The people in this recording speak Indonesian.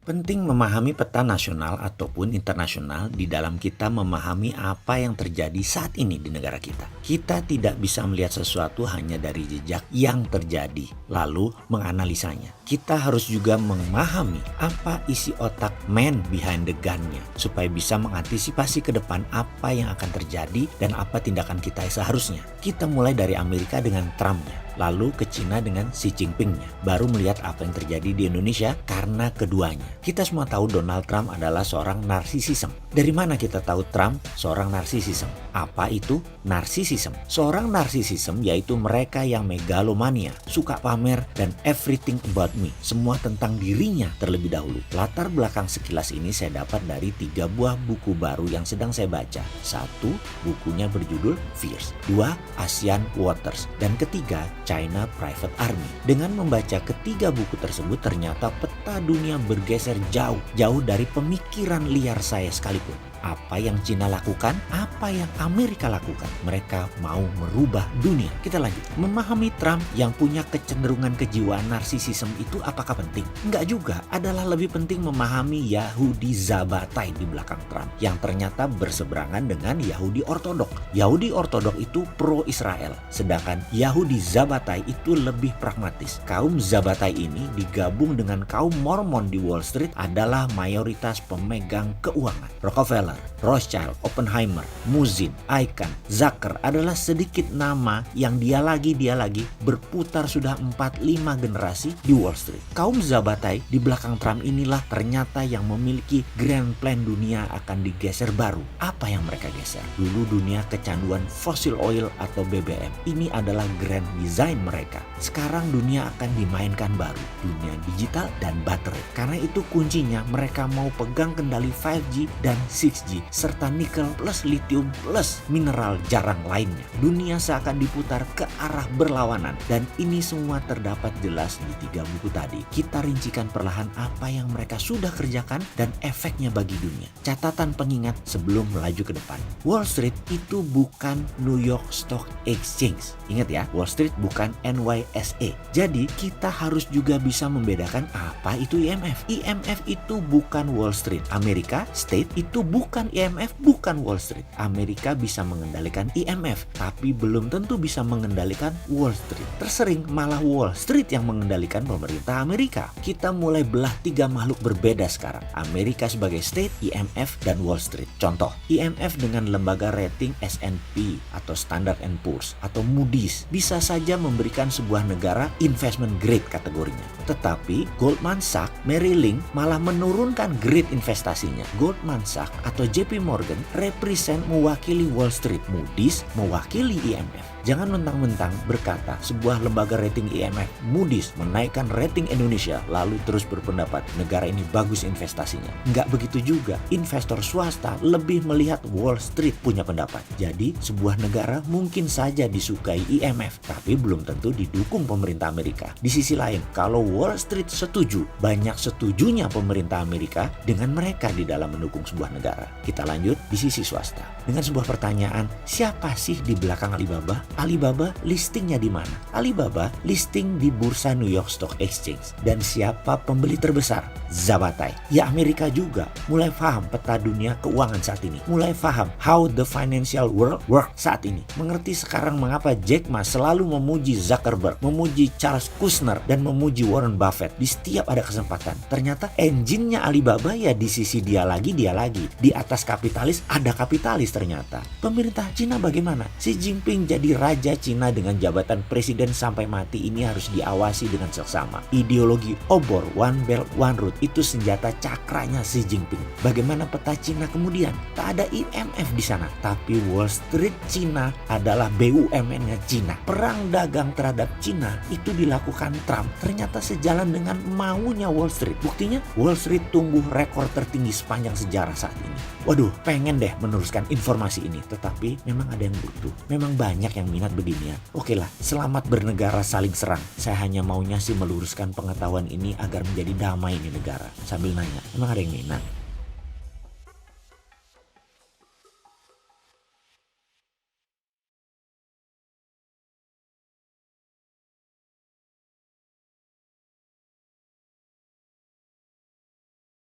Penting memahami peta nasional ataupun internasional di dalam kita memahami apa yang terjadi saat ini di negara kita. Kita tidak bisa melihat sesuatu hanya dari jejak yang terjadi, lalu menganalisanya. Kita harus juga memahami apa isi otak man behind the gun-nya, supaya bisa mengantisipasi ke depan apa yang akan terjadi dan apa tindakan kita seharusnya. Kita mulai dari Amerika dengan Trump-nya, lalu ke Cina dengan Xi Jinping-nya, baru melihat apa yang terjadi di Indonesia karena keduanya. Kita semua tahu Donald Trump adalah seorang narsisism. Dari mana kita tahu Trump seorang narsisism? Apa itu narsisism? Seorang narsisism yaitu mereka yang megalomania, suka pamer dan everything about me, semua tentang dirinya terlebih dahulu. Latar belakang sekilas ini saya dapat dari 3 buah buku baru yang sedang saya baca. 1, bukunya berjudul Fierce. 2, Asian Waters. Dan ketiga, China Private Army. Dengan membaca ketiga buku tersebut, ternyata peta dunia bergeser jauh dari pemikiran liar saya sekalipun. Apa yang Cina lakukan, apa yang Amerika lakukan, mereka mau merubah dunia. Kita lanjut. Memahami Trump yang punya kecenderungan kejiwaan narsisism itu apakah penting? Enggak juga. Adalah lebih penting memahami Yahudi Zabatai di belakang Trump yang ternyata berseberangan dengan Yahudi Ortodok. Yahudi Ortodok itu pro-Israel, sedangkan Yahudi Zabatai itu lebih pragmatis. Kaum Zabatai ini digabung dengan kaum Mormon di Wall Street adalah mayoritas pemegang keuangan. Rockefeller, Rothschild, Oppenheimer, Muzin, Icahn, Zucker adalah sedikit nama yang dia lagi berputar sudah 4-5 generasi di Wall Street. Kaum Zabatai di belakang Trump inilah ternyata yang memiliki grand plan dunia akan digeser baru. Apa yang mereka geser? Dulu dunia kecanduan fossil oil atau BBM. Ini adalah grand design mereka. Sekarang dunia akan dimainkan baru, dunia digital dan baterai. Karena itu kuncinya mereka mau pegang kendali 5G dan 6G serta nikel plus lithium plus mineral jarang lainnya. Dunia seakan diputar ke arah berlawanan dan ini semua terdapat jelas di 3 buku tadi. Kita rincikan perlahan apa yang mereka sudah kerjakan dan efeknya bagi dunia. Catatan pengingat sebelum melaju ke depan. Wall Street itu bukan New York Stock Exchange. Ingat ya, Wall Street bukan NYSE. Jadi kita harus juga bisa membedakan apa itu IMF. IMF itu bukan Wall Street. Amerika State itu bukan IMF, bukan Wall Street. Amerika bisa mengendalikan IMF, tapi belum tentu bisa mengendalikan Wall Street. Tersering malah Wall Street yang mengendalikan pemerintah Amerika. Kita mulai belah 3 makhluk berbeda sekarang. Amerika sebagai state, IMF, dan Wall Street. Contoh, IMF dengan lembaga rating S&P atau Standard and Poor's atau Moody's bisa saja memberikan sebuah negara investment grade kategorinya. Tetapi Goldman Sachs, Merrill Lynch malah menurunkan grade investasinya. Goldman Sachs atau JP Morgan represent mewakili Wall Street, Moody's mewakili IMF. Jangan mentang-mentang berkata sebuah lembaga rating IMF, Moody's menaikkan rating Indonesia lalu terus berpendapat negara ini bagus investasinya. Nggak begitu juga. Investor swasta lebih melihat Wall Street punya pendapat. Jadi sebuah negara mungkin saja disukai IMF tapi belum tentu didukung pemerintah Amerika. Di sisi lain, kalau Wall Street setuju, banyak setujunya pemerintah Amerika dengan mereka di dalam mendukung sebuah negara. Kita lanjut di sisi swasta. Dengan sebuah pertanyaan, siapa sih di belakang Alibaba? Alibaba listingnya di mana? Alibaba listing di bursa New York Stock Exchange. Dan siapa pembeli terbesar? Zabatai. Ya Amerika juga mulai paham peta dunia keuangan saat ini. Mulai paham how the financial world work saat ini. Mengerti sekarang mengapa Jack Ma selalu memuji Zuckerberg, memuji Charles Kushner, dan memuji Warren Buffett di setiap ada kesempatan. Ternyata engine-nya Alibaba ya di sisi dia lagi. Di atas kapitalis ada kapitalis ternyata. Pemerintah Cina bagaimana? Xi Jinping jadi raja Cina dengan jabatan presiden sampai mati, ini harus diawasi dengan seksama. Ideologi obor, one belt, one road itu senjata cakranya Xi Jinping. Bagaimana peta Cina kemudian? Tak ada IMF di sana, tapi Wall Street Cina adalah BUMN-nya Cina. Perang dagang terhadap Cina itu dilakukan Trump ternyata sejalan dengan maunya Wall Street. Buktinya Wall Street tumbuh rekor tertinggi sepanjang sejarah saat ini. Waduh, pengen deh meneruskan informasi ini, tetapi memang ada yang butuh. Memang banyak yang minat beginian. Oke lah, selamat bernegara saling serang. Saya hanya maunya sih meluruskan pengetahuan ini agar menjadi damai di negara. Sambil nanya, emang ada yang minat?